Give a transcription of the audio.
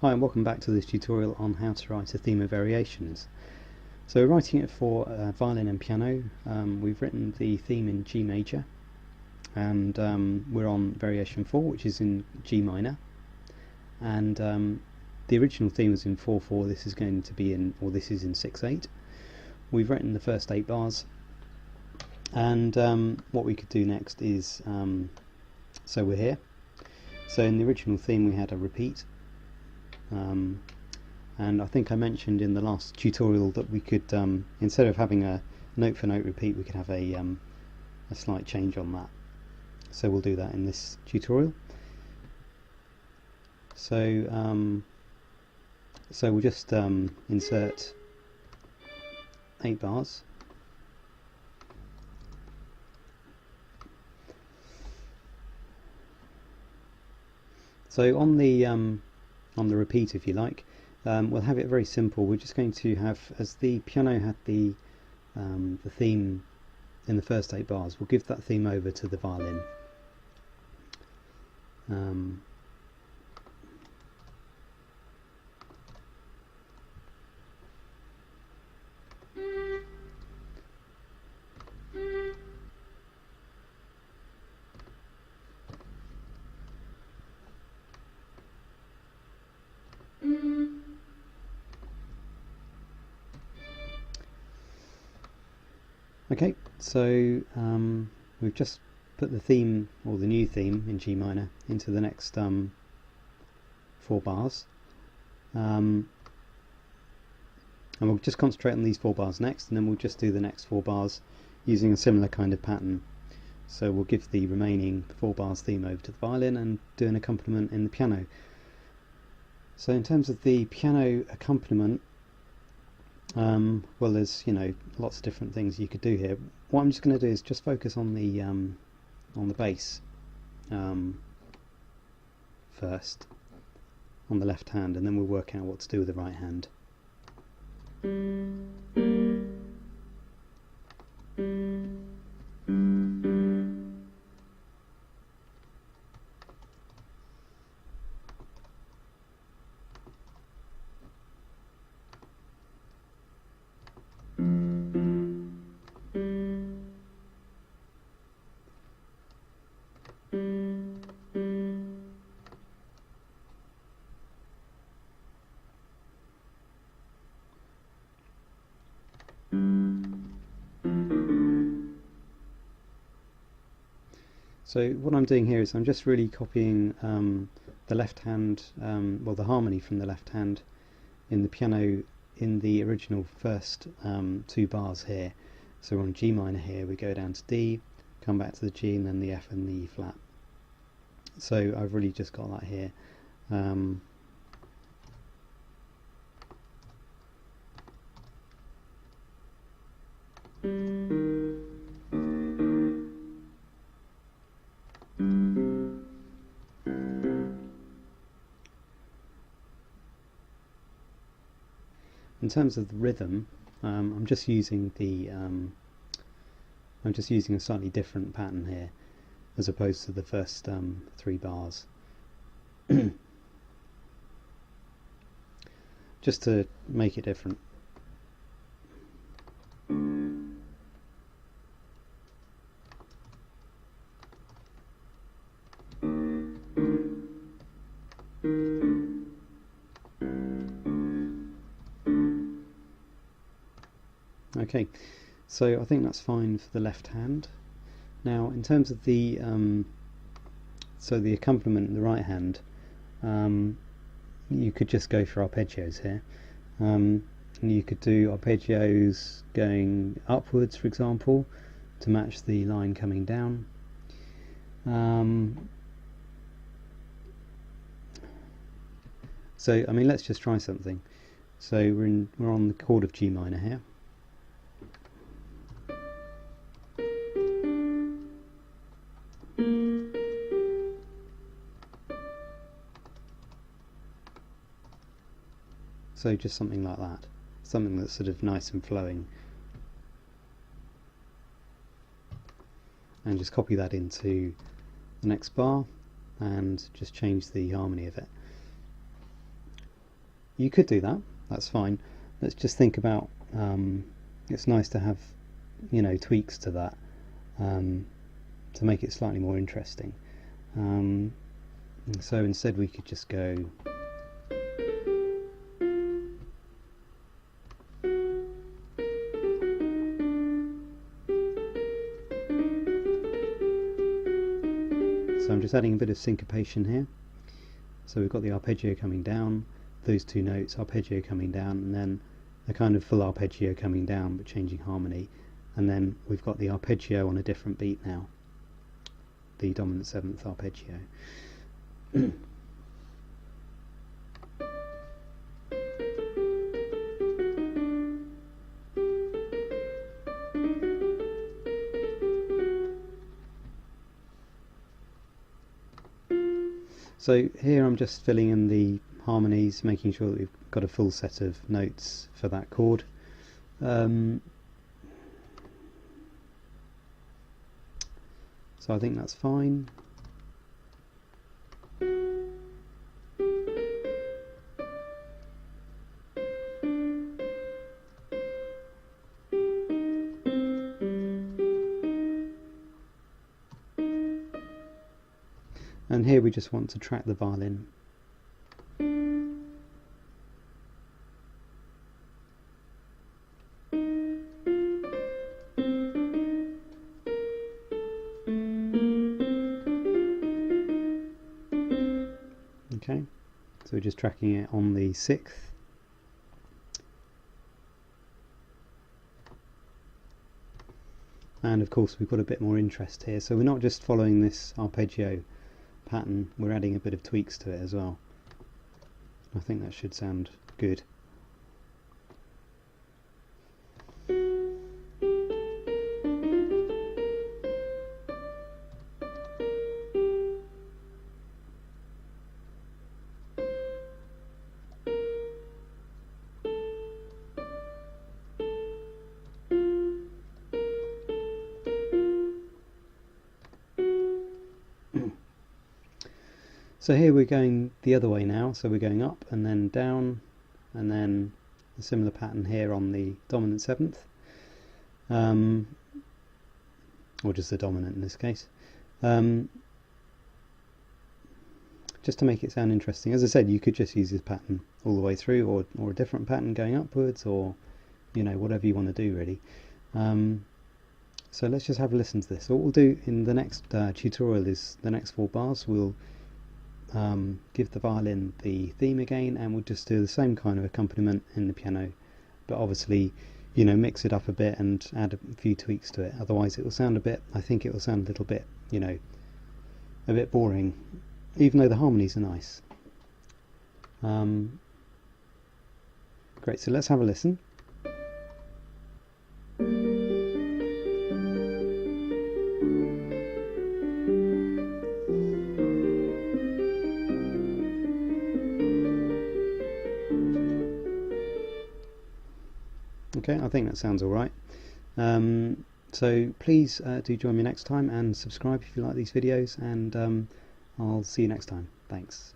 Hi and welcome back to this tutorial on how to write a theme of variations. So we're writing it for violin and piano. We've written the theme in G major and we're on variation 4, which is in G minor, and the original theme was in 4/4. This is going to be in, or this is in 6/8. We've written the first 8 bars, and what we could do next is, so we're here. So in the original theme we had a repeat, and I think I mentioned in the last tutorial that we could, instead of having a note for note repeat, we could have a slight change on that. So we'll do that in this tutorial. So so we'll just insert 8 bars. So on the repeat, if you like, we'll have it very simple. We're just going to have, as the piano had the theme in the first 8 bars, we'll give that theme over to the violin. Okay, so we've just put the theme, or the new theme in G minor, into the next 4 bars, and we'll just concentrate on these 4 bars next, and then we'll just do the next 4 bars using a similar kind of pattern. So we'll give the remaining 4 bars theme over to the violin and do an accompaniment in the piano. So in terms of the piano accompaniment, well, there's lots of different things you could do here. What I'm just going to do is just focus on the bass first, on the left hand, and then we'll work out what to do with the right hand. So what I'm doing here is I'm just really copying the left hand, well, the harmony from the left hand in the piano in the original first 2 bars here. So we're on G minor here, we go down to D, come back to the G, and then the F and the E flat. So I've really just got that here. In terms of the rhythm, I'm just using a slightly different pattern here, as opposed to the first 3 bars, just to make it different. Okay, so I think that's fine for the left hand. Now, in terms of the so the accompaniment in the right hand, you could just go for arpeggios here. And you could do arpeggios going upwards, for example, to match the line coming down. So I mean, let's just try something. So we're on the chord of G minor here. So just something like that, something that's sort of nice and flowing. And just copy that into the next bar and just change the harmony of it. you could do that, that's fine. Let's just think about, it's nice to have, you know, tweaks to that to make it slightly more interesting. So instead we could just go so I'm just adding a bit of syncopation here. So we've got the arpeggio coming down, those two notes, arpeggio coming down, and then a kind of full arpeggio coming down but changing harmony, and then we've got the arpeggio on a different beat now, the dominant seventh arpeggio. So here I'm just filling in the harmonies, making sure that we've got a full set of notes for that chord. So I think that's fine. And here we just want to track the violin. Okay, so we're just tracking it on the sixth. And of course we've got a bit more interest here, so we're not just following this arpeggio pattern, we're adding a bit of tweaks to it as well. I think that should sound good. So here we're going the other way now, so we're going up and then down, and then a similar pattern here on the dominant seventh, or just the dominant in this case, just to make it sound interesting. As I said, you could just use this pattern all the way through, or a different pattern going upwards, or you know, whatever you want to do really. So let's just have a listen to this. So what we'll do in the next tutorial is the next 4 bars we'll give the violin the theme again, and we'll just do the same kind of accompaniment in the piano, but obviously, you know, mix it up a bit and add a few tweaks to it. Otherwise it will sound a bit, I think it will sound a little bit, you know, a bit boring, even though the harmonies are nice. Great, so let's have a listen. Okay, I think that sounds alright. So please do join me next time and subscribe if you like these videos, and I'll see you next time. Thanks.